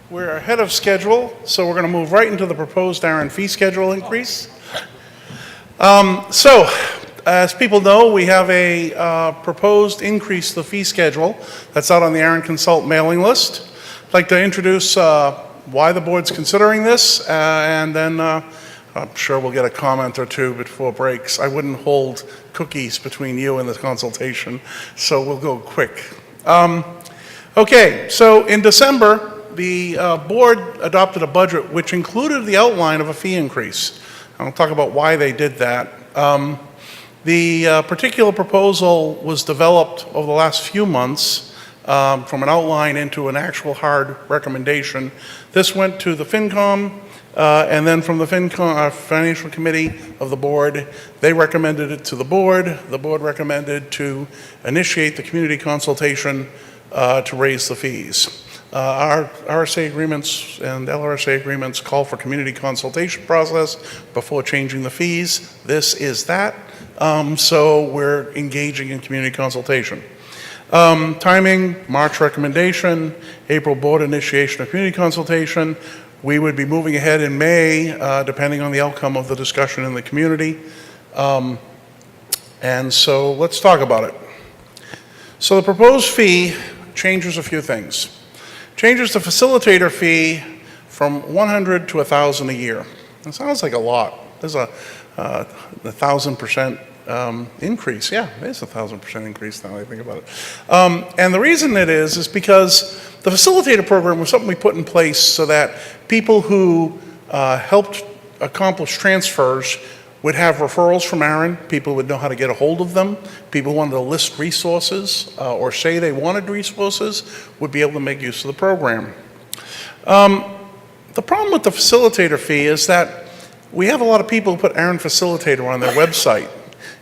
We're ahead of schedule, so we're going to move right into the proposed ARIN fee schedule increase. As people know, we have a proposed increase to the fee schedule that's out on the ARIN Consult mailing list. I'd like to introduce why the board's considering this, and then I'm sure we'll get a comment or two before breaks. I wouldn't hold cookies between you and the consultation, so we'll go quick. Okay, so in December, the board adopted a budget which included the outline of a fee increase. I'll talk about why they did that. The particular proposal was developed over the last few months from an outline into an actual hard recommendation. This went to the FinCom, and then from the FinCom, Financial Committee of the board, they recommended it to the board. The board recommended to initiate the community consultation to raise the fees. Our RSA agreements and LRSA agreements call for community consultation process before changing the fees. This is that, so we're engaging in community consultation. Timing, March recommendation, April board initiation of community consultation. We would be moving ahead in May, depending on the outcome of the discussion in the community. And so let's talk about it. So the proposed fee changes a few things. Changes the facilitator fee from $100 to $1,000 a year. It sounds like a lot. There's a 1,000% increase. Yeah, it is a 1,000% increase now that I think about it. And the reason it is because the facilitator program was something we put in place so that people who helped accomplish transfers would have referrals from ARIN, people would know how to get a hold of them, people who wanted to list resources or say they wanted resources would be able to make use of the program. The problem with the facilitator fee is that we have a lot of people who put ARIN Facilitator on their website.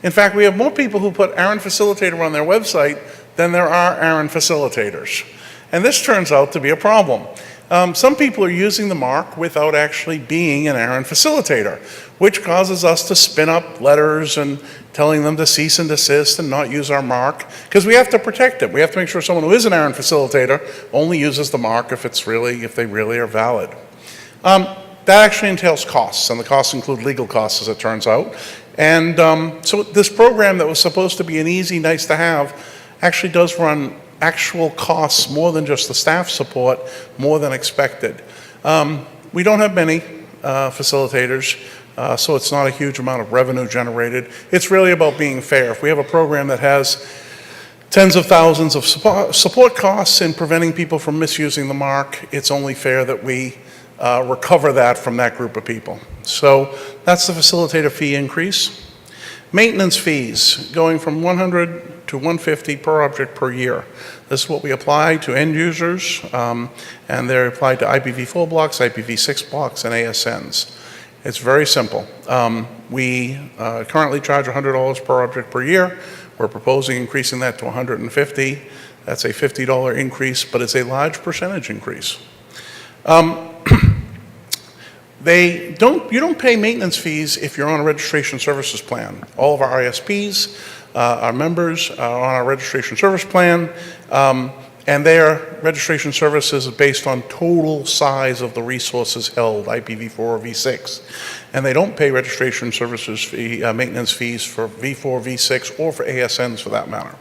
In fact, we have more people who put ARIN Facilitator on their website than there are ARIN facilitators. And this turns out to be a problem. Some people are using the mark without actually being an ARIN facilitator, which causes us to spin up letters and telling them to cease and desist and not use our mark, because we have to protect it. We have to make sure someone who is an ARIN facilitator only uses the mark if they really are valid. That actually entails costs, and the costs include legal costs, as it turns out. And so this program that was supposed to be an easy, nice to have actually does run actual costs more than just the staff support, more than expected. We don't have many facilitators, so it's not a huge amount of revenue generated. It's really about being fair. If we have a program that has tens of thousands of support costs in preventing people from misusing the mark, it's only fair that we recover that from that group of people. So that's the facilitator fee increase. Maintenance fees going from $100 to $150 per object per year. This is what we apply to end users, and they're applied to IPv4 blocks, IPv6 blocks, and ASNs. It's very simple. We currently charge $100 per object per year. We're proposing increasing that to $150. That's a $50 increase, but it's a large percentage increase. You don't pay maintenance fees if you're on a registration services plan. All of our ISPs, our members are on our registration service plan, and their registration services is based on total size of the resources held, IPv4 or v6. And they don't pay registration services fee, maintenance fees for v4, v6, or for ASNs for that matter.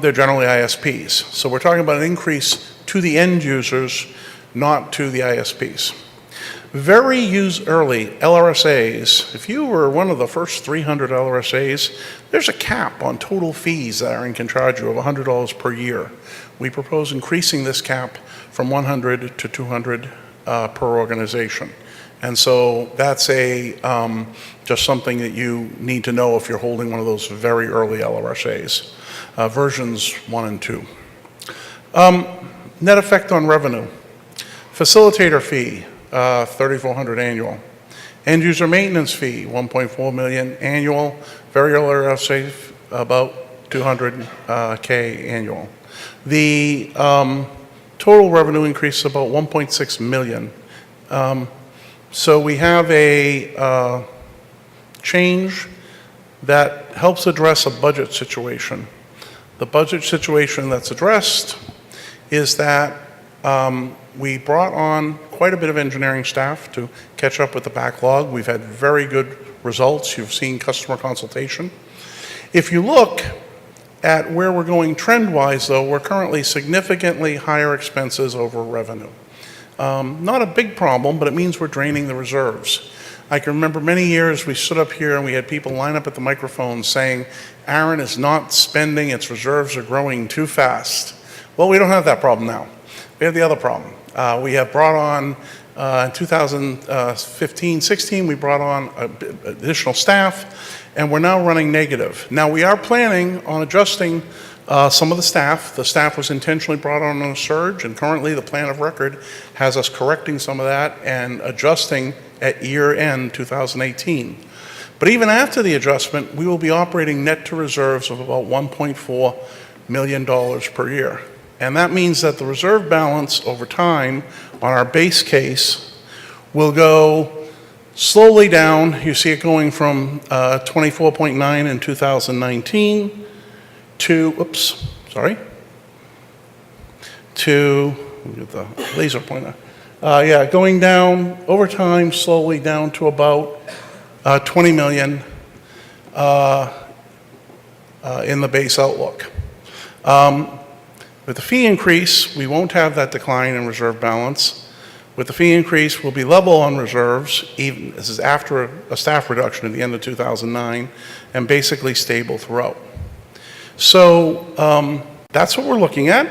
They're generally ISPs. So we're talking about an increase to the end users, not to the ISPs. Very use-early LRSAs, if you were one of the first 300 LRSAs, there's a cap on total fees that ARIN can charge you of $100 per year. We propose increasing this cap from $100 to $200 per organization. And so that's just something that you need to know if you're holding one of those very early LRSAs, versions 1 and 2. Net effect on revenue. Facilitator fee. $3,400 annual. End user maintenance fee, $1.4 million annual. Very early RSA, about $200K annual. The total revenue increase is about $1.6 million. So we have a change that helps address a budget situation. The budget situation that's addressed is that We brought on quite a bit of engineering staff to catch up with the backlog. We've had very good results. You've seen customer consultation. If you look at where we're going trend-wise, though, we're currently significantly higher expenses over revenue. Not a big problem, but it means we're draining the reserves. I can remember many years we stood up here and we had people line up at the microphone saying, ARIN is not spending, its reserves are growing too fast. Well, we don't have that problem now. We have the other problem. We have brought on, in 2015-16, we brought on additional staff, and we're now running negative. Now, we are planning on adjusting some of the staff. The staff was intentionally brought on a surge, and currently the plan of record has us correcting some of that and adjusting at year end 2018. But even after the adjustment, we will be operating net to reserves of about $1.4 million per year. And that means that the reserve balance over time on our base case will go slowly down. You see it going from 24.9 in 2019 to, let me get the laser pointer. Going down over time, slowly down to about 20 million in the base outlook. With the fee increase, we won't have that decline in reserve balance. With the fee increase, we'll be level on reserves, even this is after a staff reduction at the end of 2009, and basically stable throughout. So that's what we're looking at.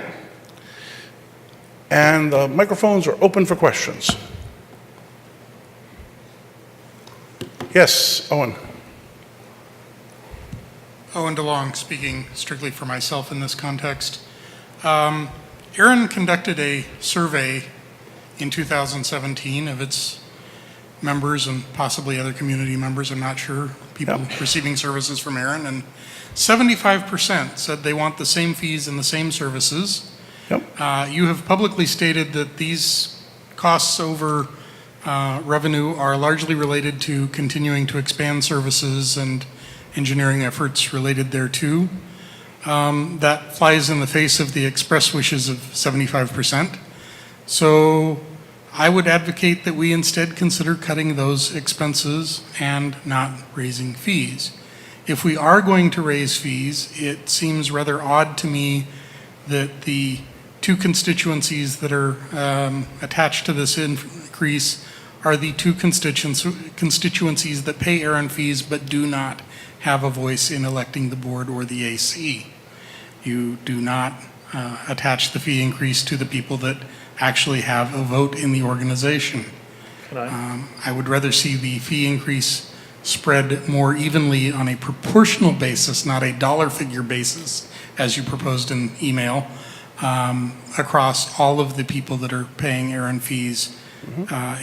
And the microphones are open for questions. Yes, Owen. Owen DeLong, speaking strictly for myself in this context. ARIN conducted a survey in 2017 of its members and possibly other community members, I'm not sure, people receiving services from ARIN, and 75% said they want the same fees and the same services. You have publicly stated that these costs over revenue are largely related to continuing to expand services and engineering efforts related thereto. That flies in the face of the express wishes of 75%. So I would advocate that we instead consider cutting those expenses and not raising fees. If we are going to raise fees, it seems rather odd to me that the two constituencies that are attached to this increase are the two constituencies that pay ARIN fees but do not have a voice in electing the board or the AC. You do not attach the fee increase to the people that actually have a vote in the organization. I would rather see the fee increase spread more evenly on a proportional basis, not a dollar figure basis, as you proposed in email, across all of the people that are paying ARIN fees,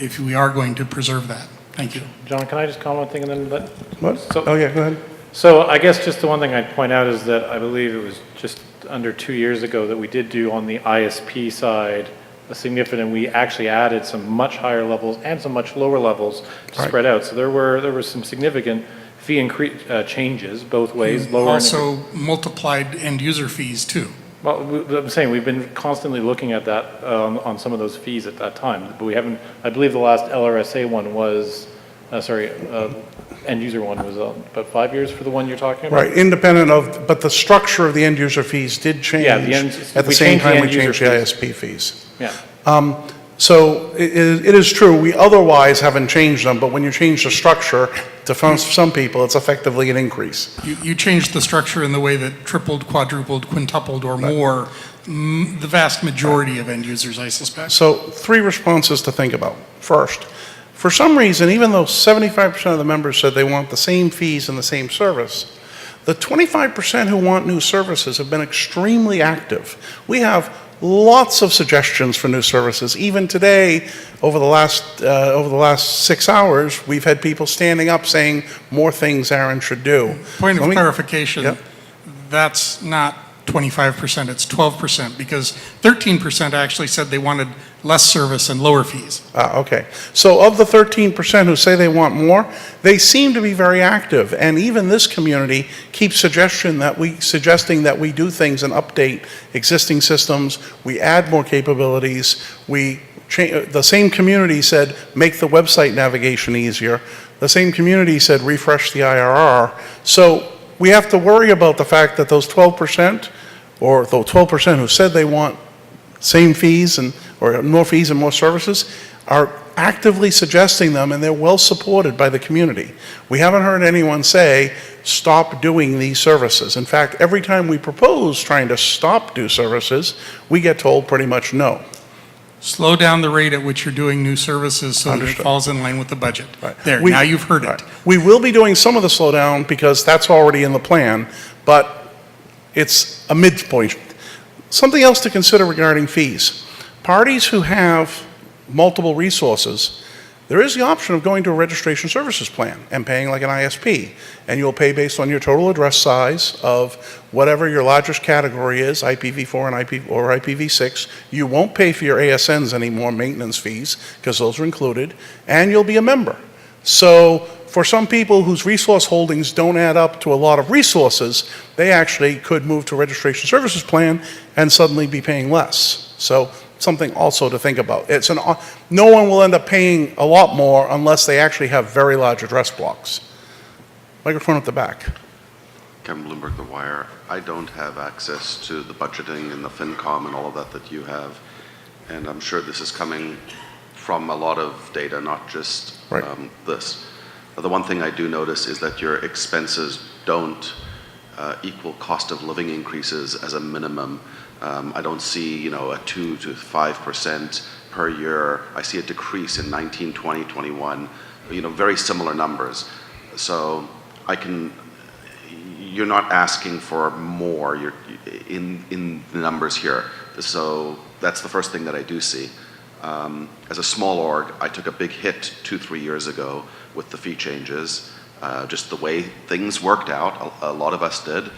if we are going to preserve that. Thank you. John, can I just comment one thing and then let... What? So, oh, yeah, go ahead. So I guess just the one thing I'd point out is that I believe it was just under 2 years ago that we did do on the ISP side a significant, we actually added some much higher levels and some much lower levels to spread out. So there were some significant fee increase changes both ways. You also multiplied end user fees too. Well, I'm saying we've been constantly looking at that on some of those fees at that time, but we haven't. I believe the last LRSA one was, end user one was about 5 years for the one you're talking about. Right, independent of, but the structure of the end user fees did change. Yeah, at the same time we changed the ISP fees. Yeah. So it is true, we otherwise haven't changed them, but when you change the structure, to some people, it's effectively an increase. You changed the structure in the way that tripled, quadrupled, quintupled, or more the vast majority of end users, I suspect. So 3 responses to think about. First, for some reason, even though 75% of the members said they want the same fees and the same service, the 25% who want new services have been extremely active. We have lots of suggestions for new services. Even today, over the last 6 hours, we've had people standing up saying more things ARIN should do. Point of clarification, that's not 25%, it's 12%, because 13% actually said they wanted less service and lower fees. Okay. So of the 13% who say they want more, they seem to be very active. And even this community keeps suggesting that we do things and update existing systems. We add more capabilities. The same community said, make the website navigation easier. The same community said, refresh the IRR. So we have to worry about the fact that those 12%, or the 12% who said they want same fees or more fees and more services, are actively suggesting them, and they're well supported by the community. We haven't heard anyone say, stop doing these services. In fact, every time we propose trying to stop do services, we get told pretty much no. Slow down the rate at which you're doing new services so that it Understood. falls in line with the budget. Right. There, now you've heard Right. it. We will be doing some of the slowdown because that's already in the plan, but it's a midpoint. Something else to consider regarding fees. Parties who have multiple resources, there is the option of going to a registration services plan and paying like an ISP. And you'll pay based on your total address size of whatever your largest category is, IPv4 and or IPv6. You won't pay for your ASNs anymore, maintenance fees, because those are included, and you'll be a member. So for some people whose resource holdings don't add up to a lot of resources, they actually could move to a registration services plan and suddenly be paying less. So something also to think about. No one will end up paying a lot more unless they actually have very large address blocks. Microphone at the back. Kevin Bloomberg, The Wire. I don't have access to the budgeting and the FinCom and all of that you have. And I'm sure this is coming from a lot of data, not just Right. this. The one thing I do notice is that your expenses don't equal cost of living increases as a minimum. I don't see, a 2 to 5% per year. I see a decrease in 19, 20, 21, very similar numbers. So you're not asking for more. You're in the numbers here. So that's the first thing that I do see. As a small org, I took a big hit 2-3 years ago with the fee changes. Just the way things worked out, a lot of us did.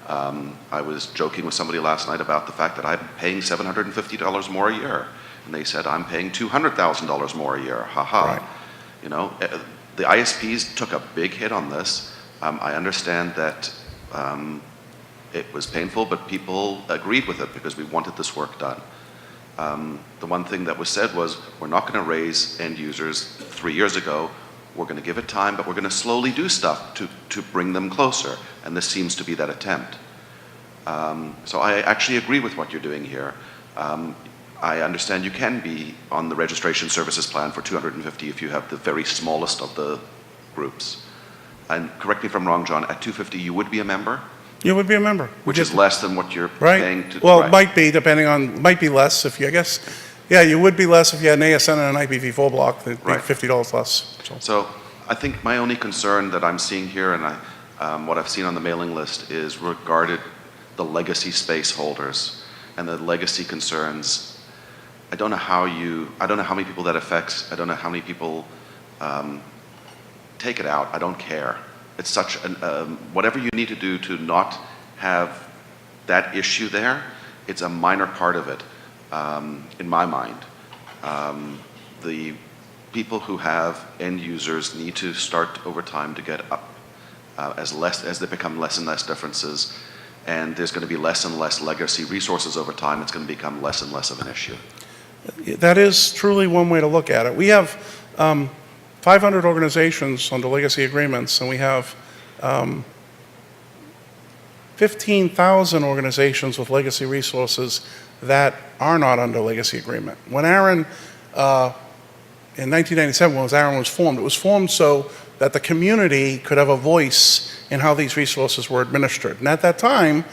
I was joking with somebody last night about the fact that I'm paying $750 more a year. And they said, I'm paying $200,000 more a year. Ha ha. Right. The ISPs took a big hit on this. I understand that it was painful, but people agreed with it because we wanted this work done. The one thing that was said was, we're not going to raise end users 3 years ago. We're going to give it time, but we're going to slowly do stuff to bring them closer. And this seems to be that attempt. So I actually agree with what you're doing here. I understand you can be on the registration services plan for $250 if you have the very smallest of the groups. And correct me if I'm wrong, John, at $250 you would be a member? You would be a member. Which is less than what you're Right. paying to... Well, right. it might be, might be less if you, I guess, yeah, you would be less if you had an ASN and an IPv4 block. It'd be Right. $50 less. So I think my only concern that I'm seeing here, and what I've seen on the mailing list, is regarded the legacy space holders and the legacy concerns. I don't know how many people that affects. I don't know how many people take it out. I don't care. It's such whatever you need to do to not have that issue there, it's a minor part of it, in my mind. The people who have end users need to start over time to get up as they become less and less differences, and there's going to be less and less legacy resources over time. It's going to become less and less of an issue. That is truly one way to look at it. We have 500 organizations under legacy agreements, and we have 15,000 organizations with legacy resources that are not under legacy agreement. When ARIN, in 1997, when ARIN was formed, it was formed so that the community could have a voice in how these resources were administered. And at that time,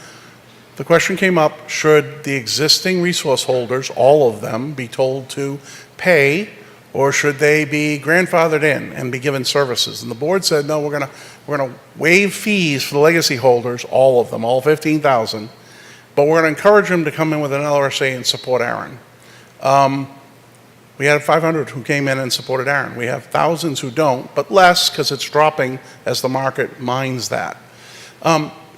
the question came up, should the existing resource holders, all of them, be told to pay, or should they be grandfathered in and be given services? And the board said, no, we're gonna waive fees for the legacy holders, all of them, all 15,000, but we're gonna encourage them to come in with an LRSA and support ARIN. We had 500 who came in and supported ARIN. We have thousands who don't, but less because it's dropping as the market mines that.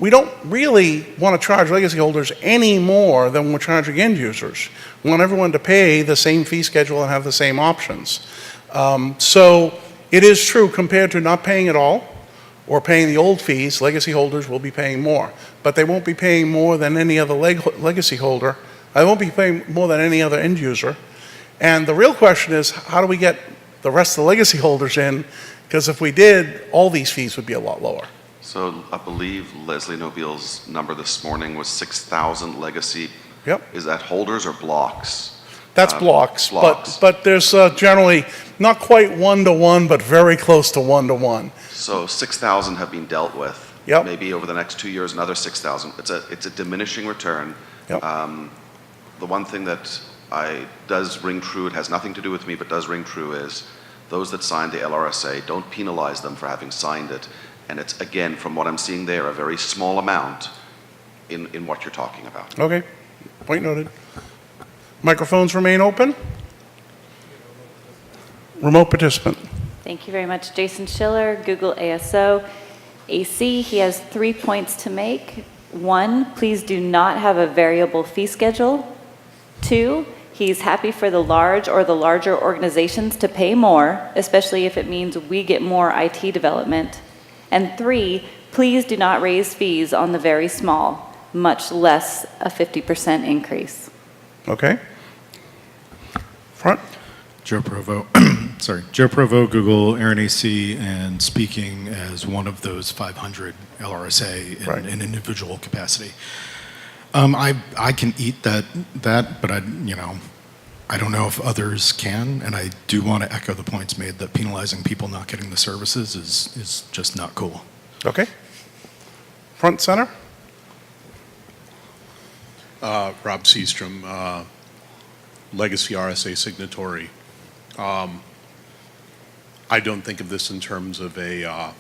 we don't really want to charge legacy holders any more than we're charging end users. We want everyone to pay the same fee schedule and have the same options. So it is true, compared to not paying at all or paying the old fees, legacy holders will be paying more. But they won't be paying more than any other legacy holder. They won't be paying more than any other end user. And the real question is, how do we get the rest of the legacy holders in? Because if we did, all these fees would be a lot lower. So I believe Leslie Nobile's number this morning was 6,000 legacy. Yep. Is that holders or blocks? That's blocks, blocks. But there's generally not quite one-to-one, but very close to one-to-one. So 6,000 have been dealt with. Yep. Maybe over the next 2 years, another 6,000. It's a diminishing return. Yep. The one thing that does ring true, it has nothing to do with me, but does ring true, is those that signed the LRSA, don't penalize them for having signed it. And it's, again, from what I'm seeing there, a very small amount in what you're talking about. Okay, point noted. Microphones remain open. Remote participant. Thank you very much. Jason Schiller, Google ASO. AC, he has 3 points to make. 1, please do not have a variable fee schedule. 2, he's happy for the large or the larger organizations to pay more, especially if it means we get more IT development. And 3, please do not raise fees on the very small, much less a 50% increase. Okay. Front. Joe Provo, Joe Provo, Google, ARIN AC, and speaking as one of those 500 LRSA in Right. an individual capacity. I can eat that, but I don't know if others can, and I do want to echo the points made that penalizing people not getting the services is just not cool. Okay. Front center. Rob Seastrom, Legacy RSA signatory. I don't think of this in terms of a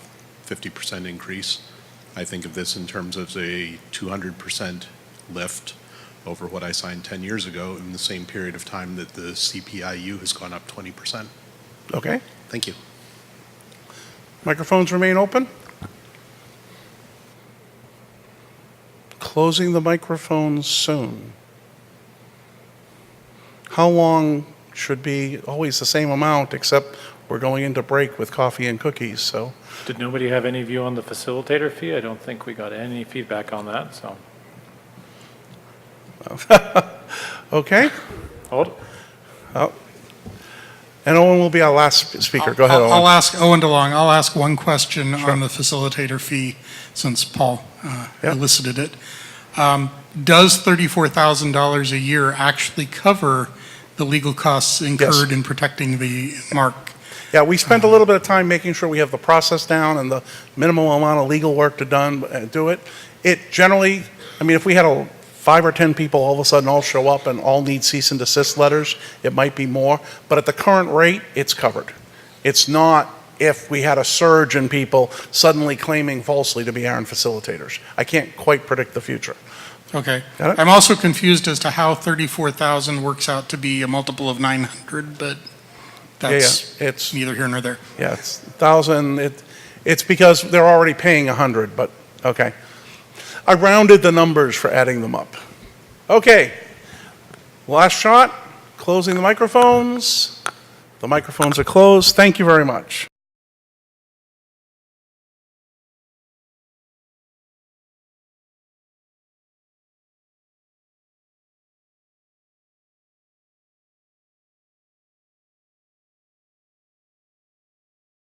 50% increase. I think of this in terms of a 200% lift over what I signed 10 years ago in the same period of time that the CPIU has gone up 20%. Okay. Thank you. Microphones remain open. Closing the microphones soon. How long should be always the same amount, except we're going into break with coffee and cookies, so. Did nobody have any view on the facilitator fee? I don't think we got any feedback on that, so. Okay. Hold. Oh. And Owen will be our last speaker. Go ahead, Owen. I'll ask Owen DeLong. I'll ask one question on the facilitator fee, since Paul Yeah. elicited it. Does $34,000 a year actually cover the legal costs incurred in protecting the mark? Yeah, we spent a little bit of time making sure we have the process down and the minimum amount of legal work to do it. It generally, I mean, if we had 5 or 10 people all of a sudden all show up and all need cease and desist letters, it might be more. But at the current rate, it's covered. It's not if we had a surge in people suddenly claiming falsely to be ARIN facilitators. I can't quite predict the future. Okay. Got it? I'm also confused as to how 34,000 works out to be a multiple of 900, but that's It's, neither here nor there. yeah, it's 1,000. It's because they're already paying 100, but okay. I rounded the numbers for adding them up. Okay, last shot, closing the microphones. The microphones are closed. Thank you very much.